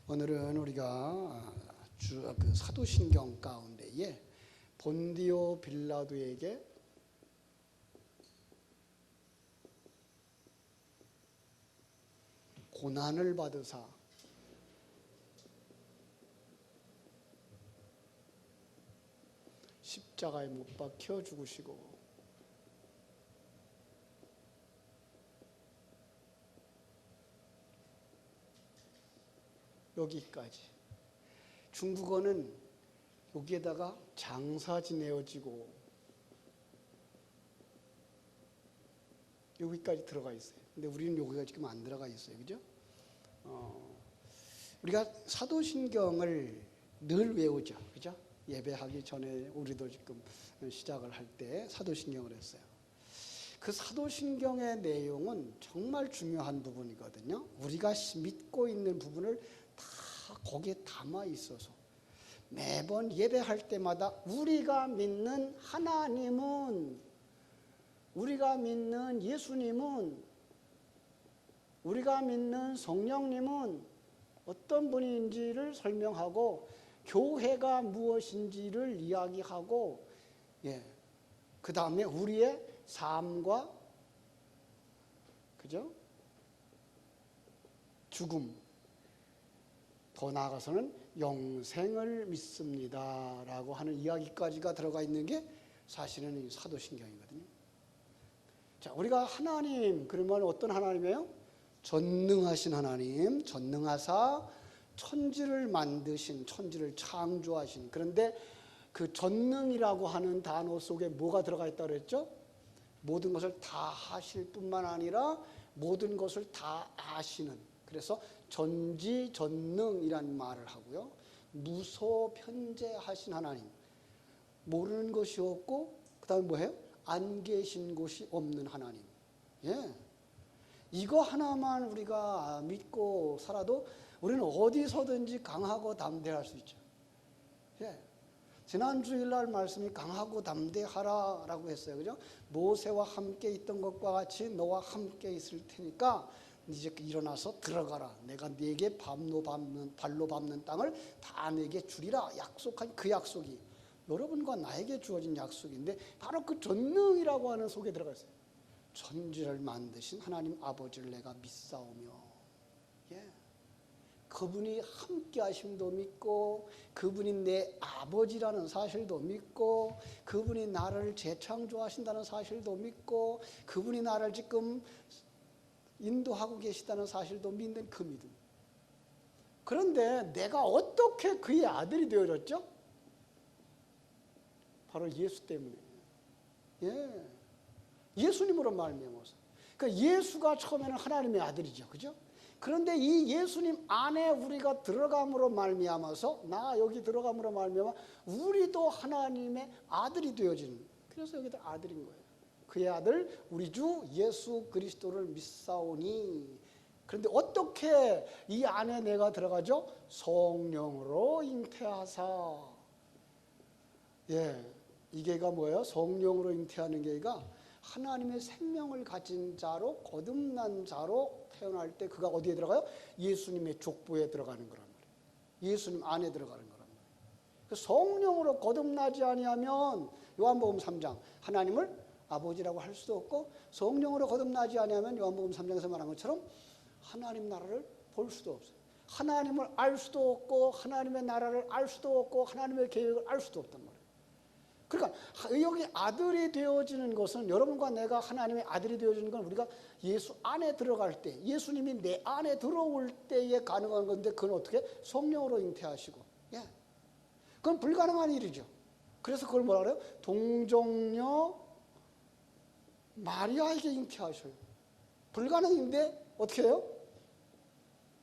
오늘은 우리가 그 사도신경 가운데에 본디오 빌라도에게 고난을 받으사 십자가에 못 박혀 죽으시고 여기까지. 중국어는 여기에다가 장사 지내어지고 여기까지 들어가 있어요. 근데 우리는 여기가 지금 안 들어가 있어요. 그죠? 우리가 사도신경을 늘 외우죠. 그죠? 예배하기 전에 우리도 지금 시작을 할 때 사도신경을 했어요. 그 사도신경의 내용은 정말 중요한 부분이거든요. 우리가 믿고 있는 부분을 다 거기에 담아 있어서 매번 예배할 때마다 우리가 믿는 하나님은, 우리가 믿는 예수님은, 우리가 믿는 성령님은 어떤 분인지를 설명하고 교회가 무엇인지를 이야기하고, 그 다음에 우리의 삶과, 그죠? 죽음, 더 나아가서는 영생을 믿습니다 라고 하는 이야기까지가 들어가 있는 게 사실은 이 사도신경이거든요. 자, 우리가 하나님, 그러면 어떤 하나님이에요? 전능하신 하나님, 전능하사 천지를 만드신, 천지를 창조하신. 그런데 그 전능이라고 하는 단어 속에 뭐가 들어가 있다고 그랬죠? 모든 것을 다 하실 뿐만 아니라 모든 것을 다 아시는, 그래서 전지전능이라는 말을 하고요. 무소편재하신 하나님, 모르는 것이 없고 그 다음에 뭐예요? 안 계신 곳이 없는 하나님. 이거 하나만 우리가 믿고 살아도 우리는 어디서든지 강하고 담대할 수 있죠. 지난 주일날 말씀이 강하고 담대하라라고 했어요. 그죠? 모세와 함께 있던 것과 같이 너와 함께 있을 테니까 이제 일어나서 들어가라. 내가 네게 발로 밟는 땅을 다 내게 주리라. 약속한 그 약속이 여러분과 나에게 주어진 약속인데 바로 그 전능이라고 하는 속에 들어가 있어요. 천지를 만드신 하나님 아버지를 내가 믿사오며, 그분이 함께 하심도 믿고, 그분이 내 아버지라는 사실도 믿고, 그분이 나를 재창조하신다는 사실도 믿고, 그분이 나를 지금 인도하고 계시다는 사실도 믿는 그 믿음. 그런데 내가 어떻게 그의 아들이 되어졌죠? 바로 예수 때문에. 예수님으로 말미암아서. 그러니까 예수가 처음에는 하나님의 아들이죠. 그죠? 그런데 이 예수님 안에 우리가 들어감으로 말미암아서, 나 여기 들어감으로 말미암아 우리도 하나님의 아들이 되어지는, 그래서 여기다 아들인 거예요. 그의 아들 우리 주 예수 그리스도를 믿사오니. 그런데 어떻게 이 안에 내가 들어가죠? 성령으로 잉태하사. 이게가 뭐예요? 성령으로 잉태하는 게가 하나님의 생명을 가진 자로, 거듭난 자로 태어날 때 그가 어디에 들어가요? 예수님의 족보에 들어가는 거란 말이에요. 예수님 안에 들어가는 거란 말이에요. 성령으로 거듭나지 아니하면, 요한복음 3장, 하나님을 아버지라고 할 수도 없고, 성령으로 거듭나지 아니하면 요한복음 3장에서 말한 것처럼 하나님 나라를 볼 수도 없어요. 하나님을 알 수도 없고, 하나님의 나라를 알 수도 없고, 하나님의 계획을 알 수도 없단 말이에요. 그러니까 여기 아들이 되어지는 것은, 여러분과 내가 하나님의 아들이 되어지는 건 우리가 예수 안에 들어갈 때, 예수님이 내 안에 들어올 때에 가능한 건데, 그건 어떻게? 성령으로 잉태하시고. 그건 불가능한 일이죠. 그래서 그걸 뭐라 그래요? 동정녀 마리아에게 잉태하셔요. 불가능인데 어떻게 해요?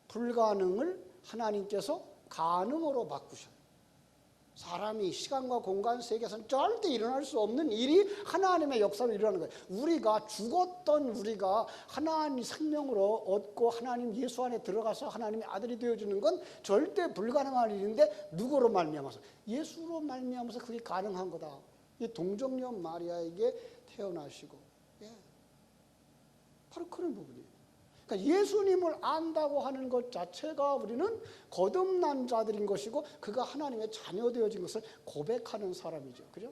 불가능을 하나님께서 가능으로 바꾸셔요. 사람이 시간과 공간 세계에서는 절대 일어날 수 없는 일이 하나님의 역사로 일어나는 거예요. 우리가 죽었던 우리가 하나님 생명으로 얻고 하나님 예수 안에 들어가서 하나님의 아들이 되어주는 건 절대 불가능한 일인데, 누구로 말미암아서? 예수로 말미암아서 그게 가능한 거다. 이 동정녀 마리아에게 태어나시고, 바로 그런 부분이에요. 그러니까 예수님을 안다고 하는 것 자체가 우리는 거듭난 자들인 것이고 그가 하나님의 자녀 되어진 것을 고백하는 사람이죠. 그죠?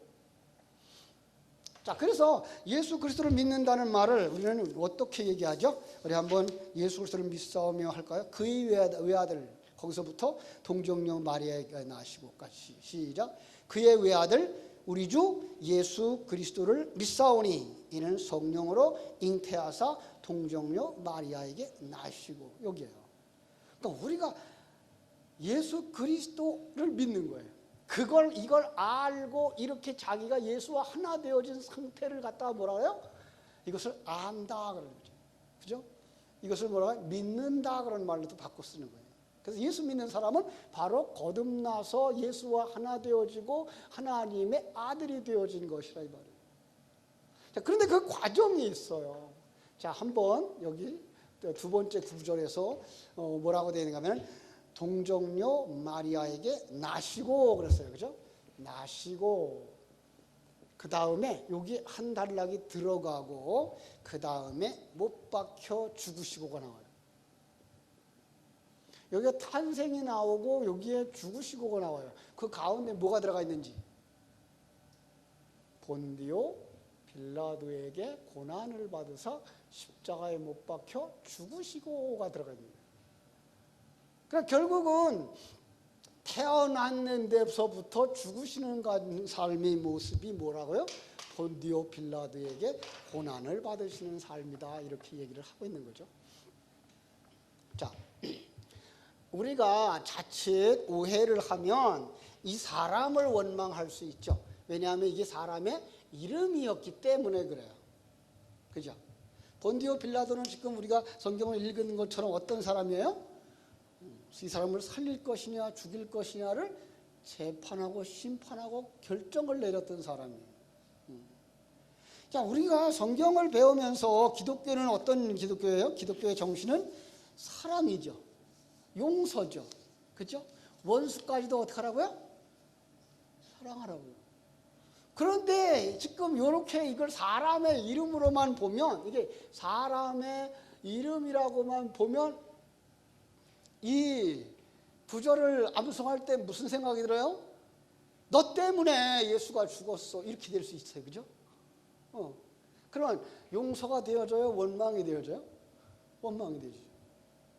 자, 그래서 예수 그리스도를 믿는다는 말을 우리는 어떻게 얘기하죠? 우리 한번 예수 그리스도를 믿사오며 할까요? 그의 외아들, 거기서부터 동정녀 마리아가 나시고 같이 시작. 그의 외아들 우리 주 예수 그리스도를 믿사오니 이는 성령으로 잉태하사 동정녀 마리아에게 나시고, 여기에요. 그러니까 우리가 예수 그리스도를 믿는 거예요. 이걸 알고 이렇게 자기가 예수와 하나 되어진 상태를 갖다가 뭐라 그래요? 이것을 안다 그러는 거죠. 그죠? 이것을 뭐라 해요? 믿는다 그런 말로도 바꿔 쓰는 거예요. 그래서 예수 믿는 사람은 바로 거듭나서 예수와 하나 되어지고 하나님의 아들이 되어진 것이라 이 말이에요. 자, 그런데 그 과정이 있어요. 자, 한번 여기 두 번째 구절에서 뭐라고 되어 있는가 하면 동정녀 마리아에게 나시고 그랬어요. 그죠? 나시고 그 다음에 여기 한 단락이 들어가고 그 다음에 못 박혀 죽으시고가 나와요. 여기가 탄생이 나오고 여기에 죽으시고가 나와요. 그 가운데 뭐가 들어가 있는지. 본디오 빌라도에게 고난을 받으사 십자가에 못 박혀 죽으시고가 들어가 있는 거예요. 그러니까 결국은 태어났는 데서부터 죽으시는 삶의 모습이 뭐라고요? 본디오 빌라도에게 고난을 받으시는 삶이다, 이렇게 얘기를 하고 있는 거죠. 자, 우리가 자칫 오해를 하면 이 사람을 원망할 수 있죠. 왜냐하면 이게 사람의 이름이었기 때문에 그래요. 그죠? 본디오 빌라도는 지금 우리가 성경을 읽는 것처럼 어떤 사람이에요? 이 사람을 살릴 것이냐 죽일 것이냐를 재판하고 심판하고 결정을 내렸던 사람이에요. 자, 우리가 성경을 배우면서 기독교는 어떤 기독교예요? 기독교의 정신은 사랑이죠. 용서죠. 그렇죠? 원수까지도 어떻게 하라고요? 사랑하라고요. 그런데 지금 이렇게 이걸 사람의 이름으로만 보면, 이게 사람의 이름이라고만 보면 이 구절을 암송할 때 무슨 생각이 들어요? 너 때문에 예수가 죽었어, 이렇게 될 수 있어요. 그죠? 그러면 용서가 되어져요? 원망이 되어져요? 원망이 되어져요.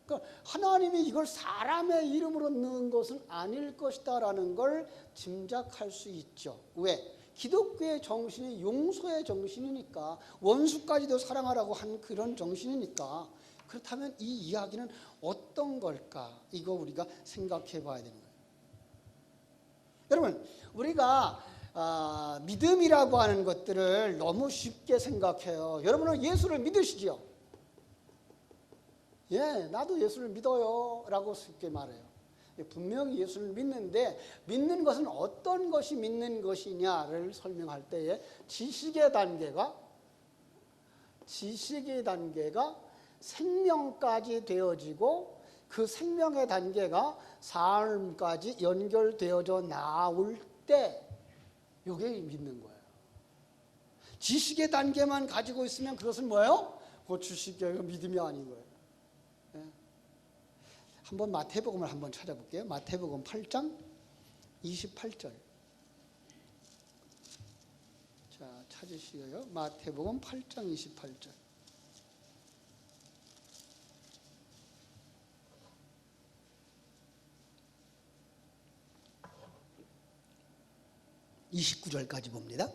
그러니까 하나님이 이걸 사람의 이름으로 넣은 것은 아닐 것이다라는 걸 짐작할 수 있죠. 왜? 기독교의 정신이 용서의 정신이니까, 원수까지도 사랑하라고 한 그런 정신이니까. 그렇다면 이 이야기는 어떤 걸까? 이거 우리가 생각해 봐야 되는 거예요. 여러분, 우리가 믿음이라고 하는 것들을 너무 쉽게 생각해요. 여러분은 예수를 믿으시지요? 예, 나도 예수를 믿어요 라고 쉽게 말해요. 분명히 예수를 믿는데, 믿는 것은 어떤 것이 믿는 것이냐를 설명할 때에 지식의 단계가 생명까지 되어지고 그 생명의 단계가 삶까지 연결되어져 나올 때 이게 믿는 거예요. 지식의 단계만 가지고 있으면 그것은 뭐예요? 그 지식의 믿음이 아닌 거예요. 네. 한번 마태복음을 한번 찾아볼게요. 마태복음 8장 28절. 자, 찾으시고요. 마태복음 8장 28절. 29절까지 봅니다.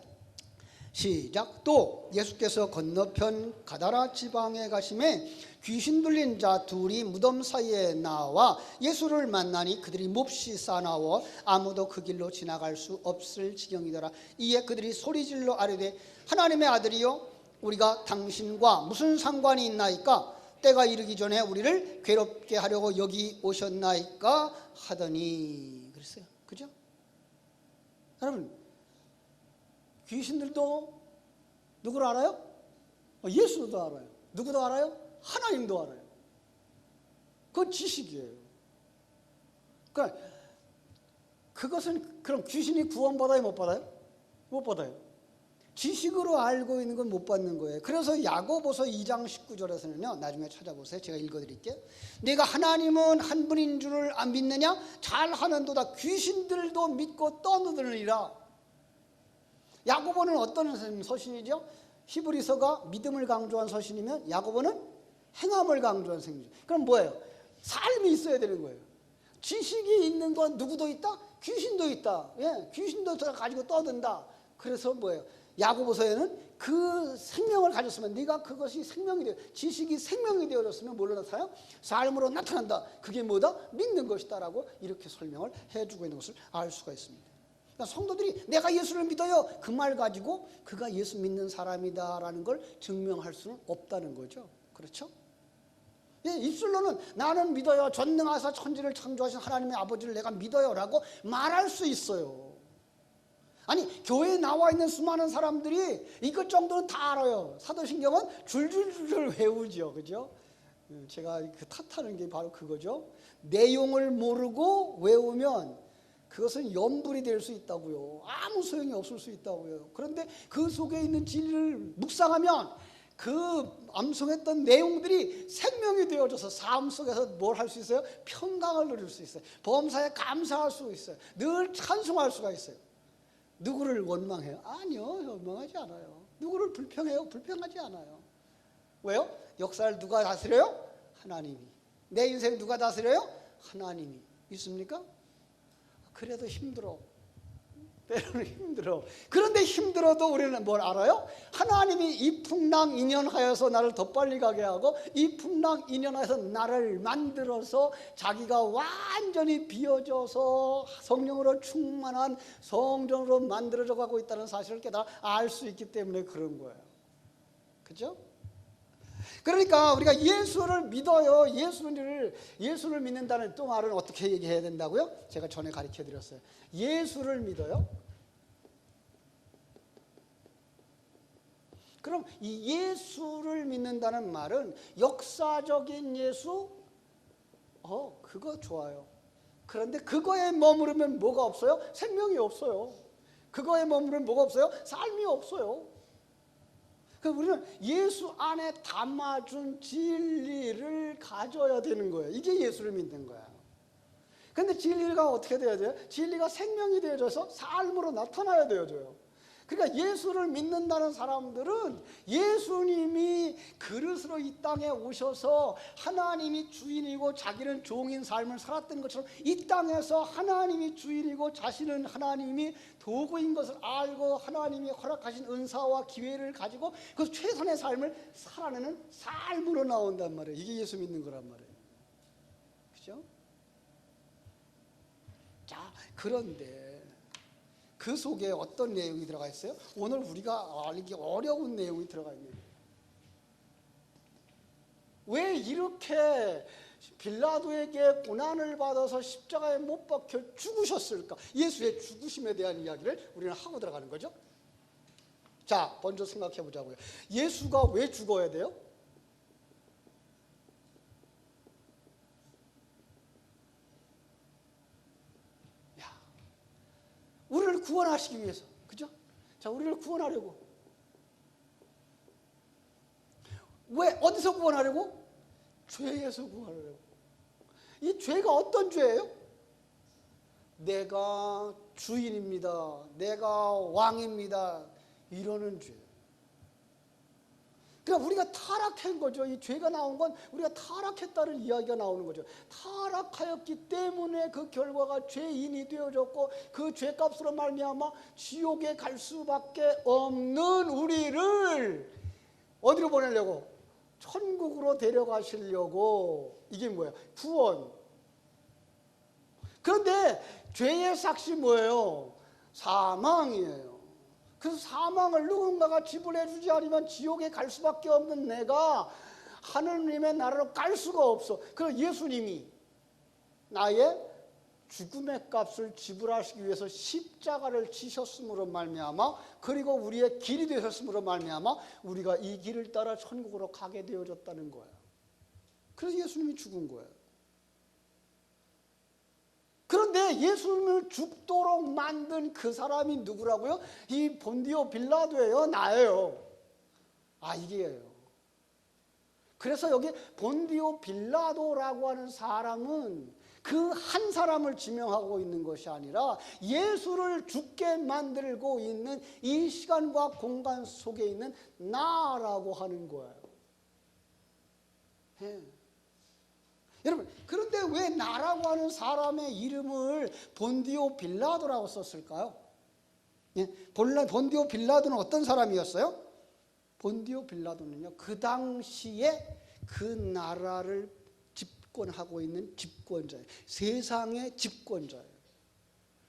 시작. 또 예수께서 건너편 가다라 지방에 가심에 귀신 들린 자 둘이 무덤 사이에 나와 예수를 만나니 그들이 몹시 싸나워 아무도 그 길로 지나갈 수 없을 지경이더라. 이에 그들이 소리질러 아뢰되 하나님의 아들이여 우리가 당신과 무슨 상관이 있나이까? 때가 이르기 전에 우리를 괴롭게 하려고 여기 오셨나이까? 하더니 그랬어요. 그죠? 여러분, 귀신들도 누구를 알아요? 예수도 알아요. 누구도 알아요? 하나님도 알아요. 그건 지식이에요. 그러니까 그것은, 그럼 귀신이 구원받아요? 못 받아요? 못 받아요. 지식으로 알고 있는 건 못 받는 거예요. 그래서 야고보서 2장 19절에서는요. 나중에 찾아보세요. 제가 읽어드릴게요. 내가 하나님은 한 분인 줄을 안 믿느냐? 잘하는도다. 귀신들도 믿고 떠느르니라. 야고보는 어떤 서신이죠? 히브리서가 믿음을 강조한 서신이면 야고보는 행함을 강조한 서신이죠. 그럼 뭐예요? 삶이 있어야 되는 거예요. 지식이 있는 건 누구도 있다? 귀신도 있다. 예, 귀신도 가지고 떠든다. 그래서 뭐예요? 야고보서에는 그 생명을 가졌으면 네가 그것이 생명이 되어 지식이 생명이 되어졌으면 뭘로 나타나요? 삶으로 나타난다. 그게 뭐다? 믿는 것이다라고 이렇게 설명을 해주고 있는 것을 알 수가 있습니다. 그러니까 성도들이 내가 예수를 믿어요 그 말 가지고 그가 예수 믿는 사람이다라는 걸 증명할 수는 없다는 거죠. 그렇죠? 예, 입술로는 나는 믿어요 전능하사 천지를 창조하신 하나님의 아버지를 내가 믿어요 라고 말할 수 있어요. 아니 교회에 나와 있는 수많은 사람들이 이것 정도는 다 알아요. 사도신경은 줄줄줄 외우죠. 그죠? 제가 그 탓하는 게 바로 그거죠. 내용을 모르고 외우면 그것은 염불이 될 수 있다고요. 아무 소용이 없을 수 있다고요. 그런데 그 속에 있는 진리를 묵상하면 그 암송했던 내용들이 생명이 되어져서 삶 속에서 뭘 할 수 있어요? 평강을 누릴 수 있어요. 범사에 감사할 수 있어요. 늘 찬송할 수가 있어요. 누구를 원망해요? 아니요, 원망하지 않아요. 누구를 불평해요? 불평하지 않아요. 왜요? 역사를 누가 다스려요? 하나님이. 내 인생 누가 다스려요? 하나님이. 있습니까? 그래도 힘들어. 때로는 힘들어. 그런데 힘들어도 우리는 뭘 알아요? 하나님이 이 풍랑 인연하여서 나를 더 빨리 가게 하고 이 풍랑 인연하여서 나를 만들어서 자기가 완전히 비워져서 성령으로 충만한 성전으로 만들어져 가고 있다는 사실을 깨달아 알 수 있기 때문에 그런 거예요. 그죠? 그러니까 우리가 예수를 믿어요. 예수를 믿는다는 또 말은 어떻게 얘기해야 된다고요? 제가 전에 가르쳐 드렸어요. 예수를 믿어요. 그럼 이 예수를 믿는다는 말은 역사적인 예수? 그거 좋아요. 그런데 그거에 머무르면 뭐가 없어요? 생명이 없어요. 그거에 머무르면 뭐가 없어요? 삶이 없어요. 그럼 우리는 예수 안에 담아준 진리를 가져야 되는 거예요. 이게 예수를 믿는 거야. 그런데 진리가 어떻게 되어야 돼요? 진리가 생명이 되어져서 삶으로 나타나야 되어져요. 그러니까 예수를 믿는다는 사람들은 예수님이 그릇으로 이 땅에 오셔서 하나님이 주인이고 자기는 종인 삶을 살았던 것처럼 이 땅에서 하나님이 주인이고 자신은 하나님이 도구인 것을 알고 하나님이 허락하신 은사와 기회를 가지고 그 최선의 삶을 살아내는 삶으로 나온단 말이에요. 이게 예수 믿는 거란 말이에요. 그죠? 자, 그런데 그 속에 어떤 내용이 들어가 있어요? 오늘 우리가 알기 어려운 내용이 들어가 있네요. 왜 이렇게 빌라도에게 고난을 받아서 십자가에 못 박혀 죽으셨을까? 예수의 죽으심에 대한 이야기를 우리는 하고 들어가는 거죠. 자, 먼저 생각해 보자고요. 예수가 왜 죽어야 돼요? 우리를 구원하시기 위해서. 그죠? 자, 우리를 구원하려고. 왜? 어디서 구원하려고? 죄에서 구원하려고. 이 죄가 어떤 죄예요? 내가 주인입니다. 내가 왕입니다. 이러는 죄. 그러니까 우리가 타락한 거죠. 이 죄가 나온 건 우리가 타락했다는 이야기가 나오는 거죠. 타락하였기 때문에 그 결과가 죄인이 되어졌고 그 죄값으로 말미암아 지옥에 갈 수밖에 없는 우리를 어디로 보내려고? 천국으로 데려가시려고. 이게 뭐예요? 구원. 그런데 죄의 삭시 뭐예요? 사망이에요. 그래서 사망을 누군가가 지불해 주지 않으면 지옥에 갈 수밖에 없는 내가 하느님의 나라로 갈 수가 없어. 그래서 예수님이 나의 죽음의 값을 지불하시기 위해서 십자가를 지셨음으로 말미암아 그리고 우리의 길이 되셨음으로 말미암아 우리가 이 길을 따라 천국으로 가게 되어졌다는 거예요. 그래서 예수님이 죽은 거예요. 그런데 그런데 예수님을 죽도록 만든 그 사람이 누구라고요? 이 본디오 빌라도예요, 나예요. 이게요. 그래서 여기 본디오 빌라도라고 하는 사람은 그 한 사람을 지명하고 있는 것이 아니라 예수를 죽게 만들고 있는 이 시간과 공간 속에 있는 나라고 하는 거예요. 예. 여러분, 그런데 왜 나라고 하는 사람의 이름을 본디오 빌라도라고 썼을까요? 예. 본디오 빌라도는 어떤 사람이었어요? 본디오 빌라도는요, 그 당시에 그 나라를 집권하고 있는 집권자예요. 세상의 집권자예요.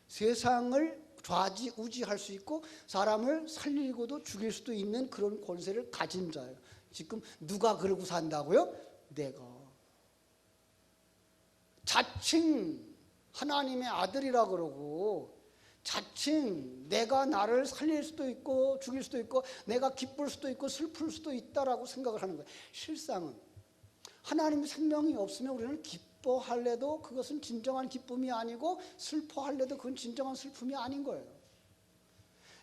세상을 좌지우지할 수 있고 사람을 살리고도 죽일 수도 있는 그런 권세를 가진 자예요. 지금 누가 그러고 산다고요? 내가. 자칭 하나님의 아들이라 그러고 자칭 내가 나를 살릴 수도 있고 죽일 수도 있고 내가 기쁠 수도 있고 슬플 수도 있다라고 생각을 하는 거예요. 실상은 하나님의 생명이 없으면 우리는 기뻐할래도 그것은 진정한 기쁨이 아니고 슬퍼할래도 그건 진정한 슬픔이 아닌 거예요.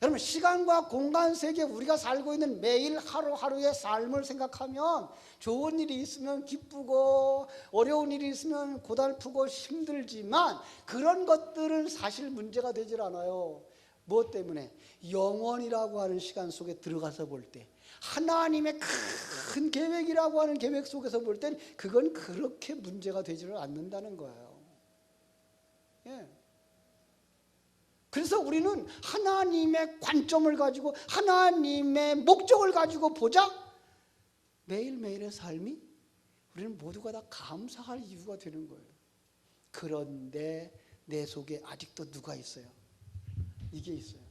여러분, 시간과 공간 세계에 우리가 살고 있는 매일 하루하루의 삶을 생각하면 좋은 일이 있으면 기쁘고 어려운 일이 있으면 고달프고 힘들지만 그런 것들은 사실 문제가 되질 않아요. 무엇 때문에? 영원이라고 하는 시간 속에 들어가서 볼 때, 하나님의 큰 계획이라고 하는 계획 속에서 볼 땐 그건 그렇게 문제가 되지를 않는다는 거예요. 예. 그래서 우리는 하나님의 관점을 가지고 하나님의 목적을 가지고 보자 매일매일의 삶이 우리는 모두가 다 감사할 이유가 되는 거예요. 그런데 내 속에 아직도 누가 있어요? 이게 있어요.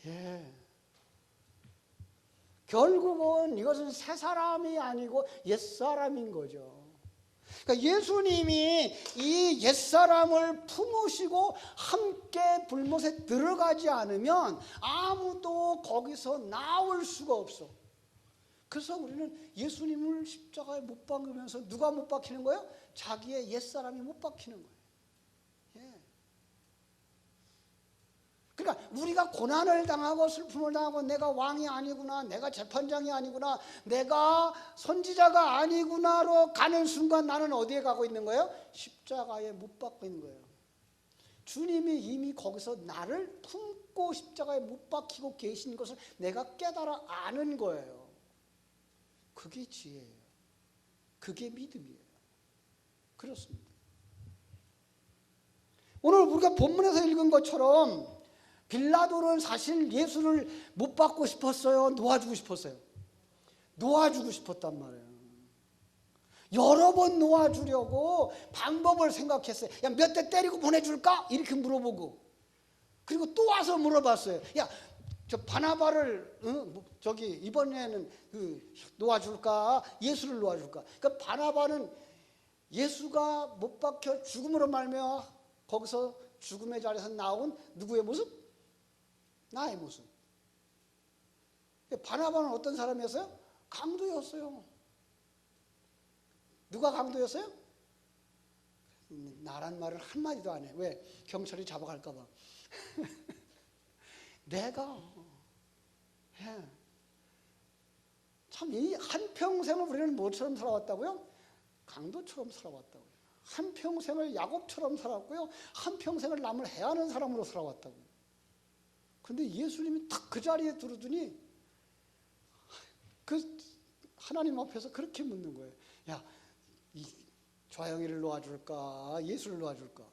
예. 결국은 이것은 새 사람이 아니고 옛 사람인 거죠. 그러니까 예수님이 이 옛사람을 품으시고 함께 불못에 들어가지 않으면 아무도 거기서 나올 수가 없어. 그래서 우리는 예수님을 십자가에 못 박으면서 누가 못 박히는 거예요? 자기의 옛사람이 못 박히는 거예요. 예. 그러니까 우리가 고난을 당하고 슬픔을 당하고 내가 왕이 아니구나, 내가 재판장이 아니구나, 내가 선지자가 아니구나로 가는 순간 나는 어디에 가고 있는 거예요? 십자가에 못 박고 있는 거예요. 주님이 이미 거기서 나를 품고 십자가에 못 박히고 계신 것을 내가 깨달아 아는 거예요. 그게 지혜예요. 그게 믿음이에요. 그렇습니다. 오늘 우리가 본문에서 읽은 것처럼 빌라도는 사실 예수를 못 받고 싶었어요? 놓아주고 싶었어요? 놓아주고 싶었단 말이에요. 여러 번 놓아주려고 방법을 생각했어요. 야, 몇 대 때리고 보내줄까? 이렇게 물어보고. 그리고 또 와서 물어봤어요. 야, 저 바나바를 저기 이번에는 놓아줄까? 예수를 놓아줄까? 그러니까 바나바는 예수가 못 박혀 죽음으로 말미암아 거기서 죽음의 자리에서 나온 누구의 모습? 나의 모습. 바나바는 어떤 사람이었어요? 강도였어요. 누가 강도였어요? 나란 말을 한마디도 안 해. 왜? 경찰이 잡아갈까 봐. 내가 참 이 한평생을 우리는 뭐처럼 살아왔다고요? 강도처럼 살아왔다고요. 한평생을 야곱처럼 살았고요. 한평생을 남을 해하는 사람으로 살아왔다고요. 그런데 예수님이 딱 그 자리에 들어두니 그 하나님 앞에서 그렇게 묻는 거예요. 야, 이 좌영이를 놓아줄까? 예수를 놓아줄까?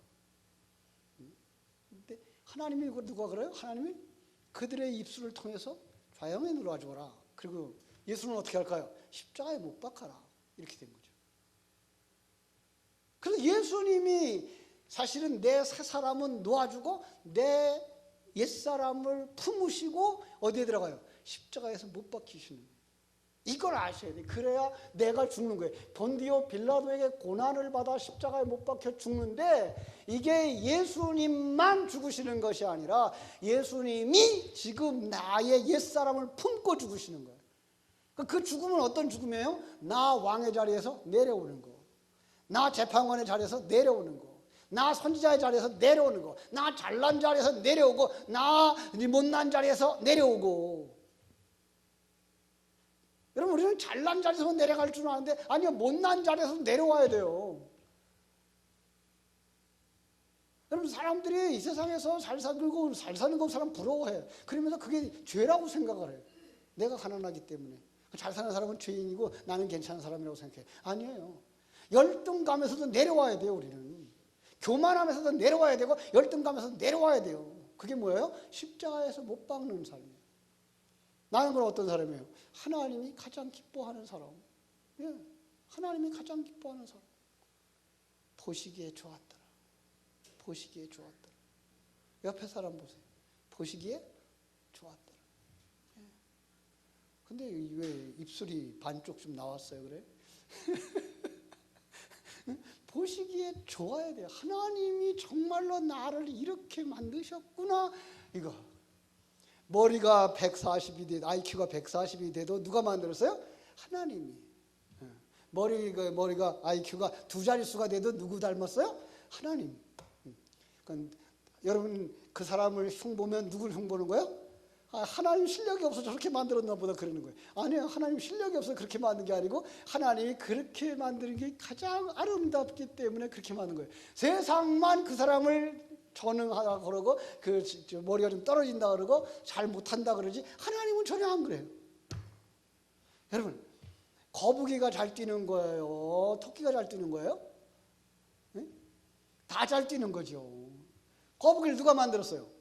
근데 하나님이 누가 그래요? 하나님이 그들의 입술을 통해서 좌영이를 놓아줘라. 그리고 예수는 어떻게 할까요? 십자가에 못 박아라. 이렇게 된 거죠. 그래서 예수님이 사실은 내 새 사람은 놓아주고 내 옛사람을 품으시고 어디에 들어가요? 십자가에서 못 박히시는 거예요. 이걸 아셔야 돼요. 그래야 내가 죽는 거예요. 본디오 빌라도에게 고난을 받아 십자가에 못 박혀 죽는데 이게 예수님만 죽으시는 것이 아니라 예수님이 지금 나의 옛사람을 품고 죽으시는 거예요. 그 죽음은 어떤 죽음이에요? 나 왕의 자리에서 내려오는 거. 나 재판관의 자리에서 내려오는 거, 나 선지자의 자리에서 내려오는 거, 나 잘난 자리에서 내려오고, 나 못난 자리에서 내려오고. 여러분, 우리는 잘난 자리에서 내려갈 줄 아는데 아니요, 못난 자리에서 내려와야 돼요. 여러분, 사람들이 이 세상에서 잘 살고 잘 사는 거 사람 부러워해. 그러면서 그게 죄라고 생각을 해요. 내가 가난하기 때문에. 잘 사는 사람은 죄인이고 나는 괜찮은 사람이라고 생각해. 아니에요. 열등감에서도 내려와야 돼요. 우리는 교만함에서도 내려와야 되고 열등감에서도 내려와야 돼요. 그게 뭐예요? 십자가에서 못 박는 삶이에요. 나는 그럼 어떤 사람이에요? 하나님이 가장 기뻐하는 사람. 예, 하나님이 가장 기뻐하는 사람. 보시기에 좋았더라. 보시기에 좋았더라. 옆에 사람 보세요. 보시기에 좋았더라. 예. 근데 왜 입술이 반쪽 좀 나왔어요, 그래? 보시기에 좋아야 돼요. 하나님이 정말로 나를 이렇게 만드셨구나. 이거. 머리가 140이 돼도, IQ가 140이 돼도 누가 만들었어요? 하나님이. 머리가 IQ가 두 자릿수가 돼도 누구 닮았어요? 하나님. 그러니까 여러분 그 사람을 흉보면 누굴 흉보는 거예요? 하나님 실력이 없어서 저렇게 만들었나 보다 그러는 거예요. 아니에요. 하나님 실력이 없어서 그렇게 만든 게 아니고 하나님이 그렇게 만드는 게 가장 아름답기 때문에 그렇게 만든 거예요. 세상만 그 사람을 전능하다 그러고 그 머리가 좀 떨어진다 그러고 잘 못한다 그러지 하나님은 전혀 안 그래요. 여러분, 거북이가 잘 뛰는 거예요? 토끼가 잘 뛰는 거예요? 다 잘 뛰는 거죠. 거북이를 누가 만들었어요?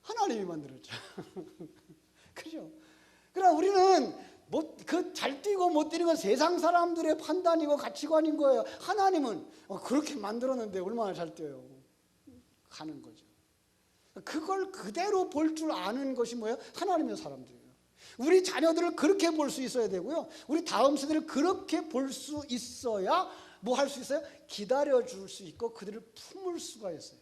하나님이 만들었죠. 그죠? 그러나 우리는 그 잘 뛰고 못 뛰는 건 세상 사람들의 판단이고 가치관인 거예요. 하나님은 그렇게 만들었는데 얼마나 잘 뛰어요. 가는 거죠. 그걸 그대로 볼 줄 아는 것이 뭐예요? 하나님의 사람들이에요. 우리 자녀들을 그렇게 볼 수 있어야 되고요. 우리 다음 세대를 그렇게 볼 수 있어야 뭐 할 수 있어요? 기다려줄 수 있고 그들을 품을 수가 있어요.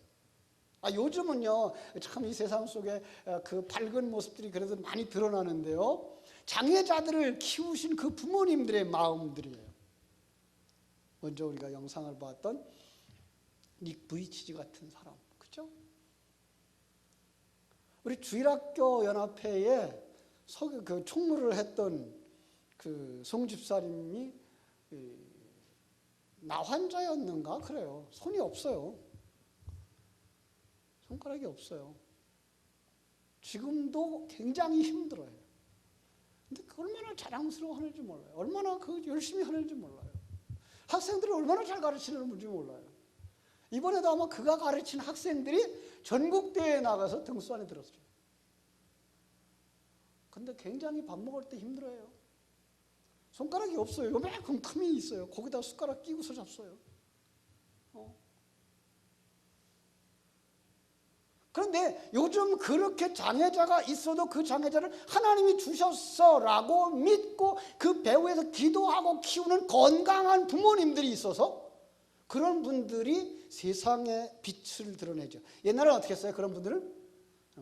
요즘은요, 참 이 세상 속에 그 밝은 모습들이 그래도 많이 드러나는데요. 장애자들을 키우신 그 부모님들의 마음들이에요. 먼저 우리가 영상을 봤던 닉 부이치지 같은 사람, 그죠? 우리 주일학교 연합회에 그 총무를 했던 그 송집사님이 나환자였는가 그래요. 손이 없어요. 손가락이 없어요. 지금도 굉장히 힘들어요. 근데 얼마나 자랑스러워하는지 몰라요. 얼마나 열심히 하는지 몰라요. 학생들을 얼마나 잘 가르치는지 몰라요. 이번에도 아마 그가 가르친 학생들이 전국대회에 나가서 등수 안에 들었어요. 근데 굉장히 밥 먹을 때 힘들어요. 손가락이 없어요. 요만큼 틈이 있어요. 거기다 숟가락 끼고서 잡숴요. 그런데 요즘 그렇게 장애자가 있어도 그 장애자를 하나님이 주셨어라고 믿고 그 배후에서 기도하고 키우는 건강한 부모님들이 있어서 그런 분들이 세상에 빛을 드러내죠. 옛날에 어떻게 했어요? 그런 분들은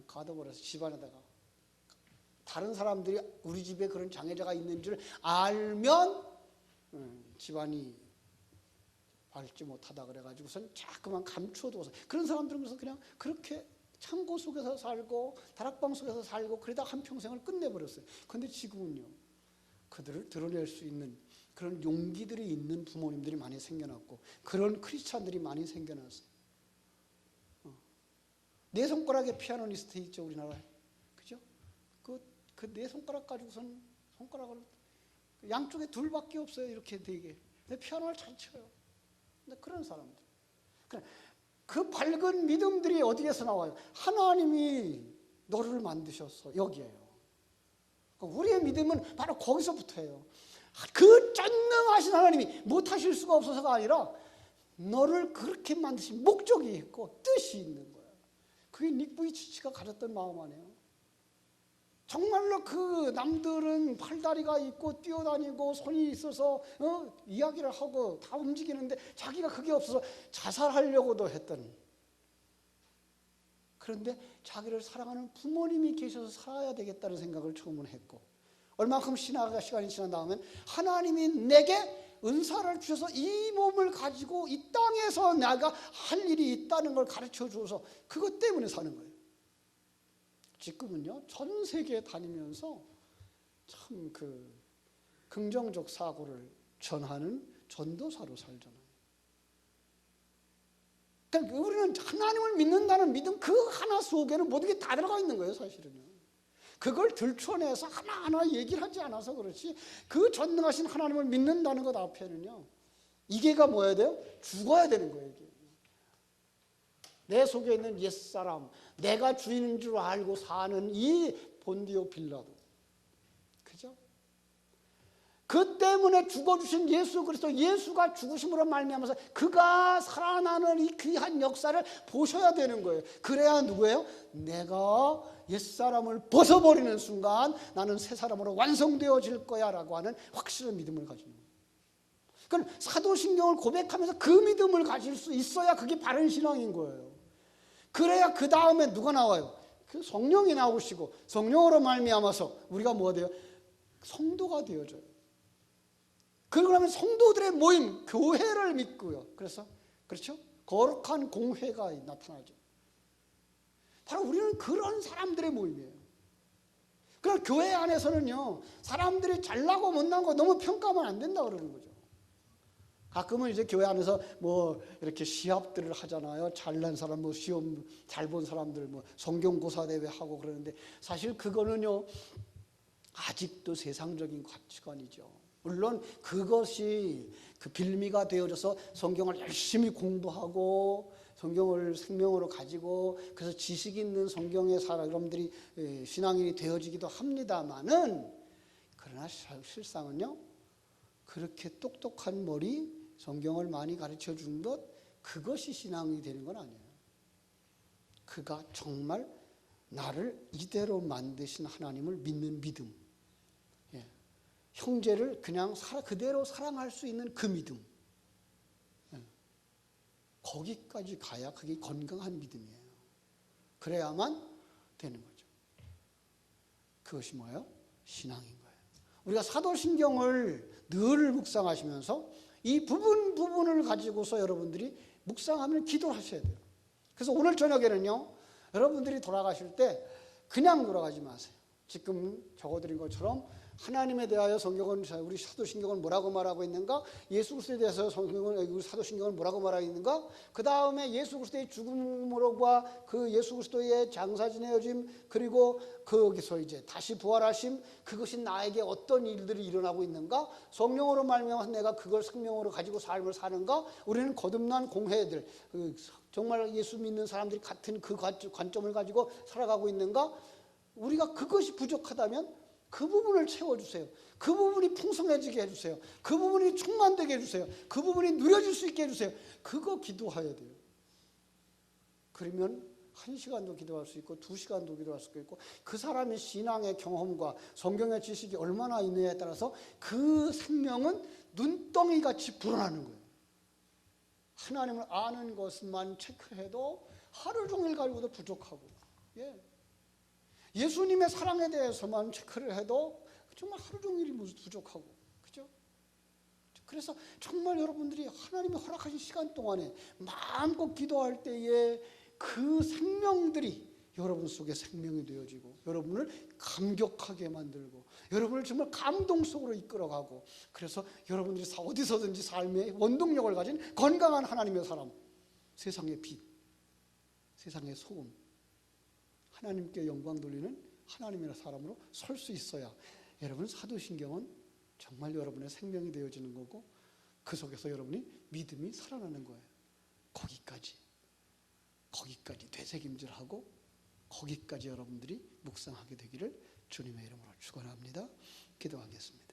가둬버려서 집안에다가. 다른 사람들이 우리 집에 그런 장애자가 있는 줄 알면 집안이 밝지 못하다 그래가지고선 자꾸만 감춰둬서 그런 사람들은 그래서 그냥 그렇게 창고 속에서 살고 다락방 속에서 살고 그러다 한평생을 끝내버렸어요. 그런데 지금은요, 그들을 드러낼 수 있는 그런 용기들이 있는 부모님들이 많이 생겨났고 그런 크리스찬들이 많이 생겨났어요. 네 손가락에 피아노니스트 있죠, 우리나라에. 그죠? 그 네 손가락 가지고선 손가락을 양쪽에 둘밖에 없어요. 이렇게 되게. 근데 피아노를 잘 쳐요. 근데 그런 사람들. 그 밝은 믿음들이 어디에서 나와요? 하나님이 너를 만드셨어. 여기에요. 우리의 믿음은 바로 거기서부터예요. 그 전능하신 하나님이 못하실 수가 없어서가 아니라 너를 그렇게 만드신 목적이 있고 뜻이 있는 거예요. 그게 닉 부이치치가 가졌던 마음 아니에요. 정말로 그 남들은 팔다리가 있고 뛰어다니고 손이 있어서 이야기를 하고 다 움직이는데 자기가 그게 없어서 자살하려고도 했던. 그런데 자기를 사랑하는 부모님이 계셔서 살아야 되겠다는 생각을 처음은 했고 얼마큼 신학가 시간이 지난 다음엔 하나님이 내게 은사를 주셔서 이 몸을 가지고 이 땅에서 내가 할 일이 있다는 걸 가르쳐 주어서 그것 때문에 사는 거예요. 지금은요, 전 세계에 다니면서 참 긍정적 사고를 전하는 전도사로 살잖아요. 그러니까 우리는 하나님을 믿는다는 믿음 그 하나 속에는 모든 게 다 들어가 있는 거예요, 사실은요. 그걸 들춰내서 하나하나 얘기를 하지 않아서 그렇지, 그 전능하신 하나님을 믿는다는 것 앞에는요, 이게가 뭐여야 돼요? 죽어야 되는 거예요. 이게. 내 속에 있는 옛사람, 내가 주인인 줄 알고 사는 이 본디오 빌라도, 그죠? 그 때문에 죽어주신 예수 그리스도, 예수가 죽으심으로 말미암아서 그가 살아나는 이 귀한 역사를 보셔야 되는 거예요. 그래야 누구예요? 내가 옛사람을 벗어버리는 순간 나는 새 사람으로 완성되어질 거야 라고 하는 확실한 믿음을 가지는 거예요. 그럼 사도신경을 고백하면서 그 믿음을 가질 수 있어야 그게 바른 신앙인 거예요. 그래야 그 다음에 누가 나와요? 그 성령이 나오시고 성령으로 말미암아서 우리가 뭐가 돼요? 성도가 되어져요. 그러면 성도들의 모임, 교회를 믿고요. 그래서 그렇죠? 거룩한 공회가 나타나죠. 바로 우리는 그런 사람들의 모임이에요. 그럼 교회 안에서는요, 사람들이 잘나고 못난 거 너무 평가하면 안 된다 그러는 거죠. 가끔은 이제 교회 안에서 뭐 이렇게 시합들을 하잖아요. 잘난 사람, 뭐 시험 잘 본 사람들, 뭐 성경고사 대회 하고 그러는데 사실 그거는요, 아직도 세상적인 가치관이죠. 물론 그것이 그 빌미가 되어져서 성경을 열심히 공부하고 성경을 생명으로 가지고 그래서 지식 있는 성경의 사람들이 신앙인이 되어지기도 합니다마는, 그러나 실상은요, 그렇게 똑똑한 머리, 성경을 많이 가르쳐 준 것, 그것이 신앙이 되는 건 아니에요. 그가 정말 나를 이대로 만드신 하나님을 믿는 믿음, 형제를 그냥 그대로 사랑할 수 있는 그 믿음, 거기까지 가야 그게 건강한 믿음이에요. 그래야만 되는 거죠. 그것이 뭐예요? 신앙인 거예요. 우리가 사도신경을 늘 묵상하시면서 이 부분을 가지고서 여러분들이 묵상하면 기도를 하셔야 돼요. 그래서 오늘 저녁에는요, 여러분들이 돌아가실 때 그냥 돌아가지 마세요. 지금 적어드린 것처럼 하나님에 대하여 성경은, 우리 사도신경은 뭐라고 말하고 있는가? 예수 그리스도에 대해서 우리 사도신경은 뭐라고 말하고 있는가? 그 다음에 예수 그리스도의 죽음으로과 그 예수 그리스도의 장사지내어짐, 그리고 거기서 이제 다시 부활하심, 그것이 나에게 어떤 일들이 일어나고 있는가? 성령으로 말미암아서 내가 그걸 생명으로 가지고 삶을 사는가? 우리는 거듭난 공회들, 정말 예수 믿는 사람들이 같은 그 관점을 가지고 살아가고 있는가? 우리가 그것이 부족하다면 그 부분을 채워주세요. 그 부분이 풍성해지게 해주세요. 그 부분이 충만되게 해주세요. 그 부분이 누려질 수 있게 해주세요. 그거 기도해야 돼요. 그러면 1시간도 기도할 수 있고 2시간도 기도할 수 있고, 그 사람의 신앙의 경험과 성경의 지식이 얼마나 있느냐에 따라서 그 생명은 눈덩이같이 불어나는 거예요. 하나님을 아는 것만 체크해도 하루 종일 가지고도 부족하고, 예수님의 사랑에 대해서만 체크를 해도 정말 하루 종일이 부족하고, 그죠? 그래서 정말 여러분들이 하나님이 허락하신 시간 동안에 마음껏 기도할 때에 그 생명들이 여러분 속에 생명이 되어지고 여러분을 감격하게 만들고 여러분을 정말 감동 속으로 이끌어가고, 그래서 여러분들이 어디서든지 삶의 원동력을 가진 건강한 하나님의 사람, 세상의 빛, 세상의 소금, 하나님께 영광 돌리는 하나님의 사람으로 설 수 있어야 여러분 사도신경은 정말 여러분의 생명이 되어지는 거고, 그 속에서 여러분이 믿음이 살아나는 거예요. 거기까지 되새김질하고 거기까지 여러분들이 묵상하게 되기를 주님의 이름으로 축원합니다. 기도하겠습니다.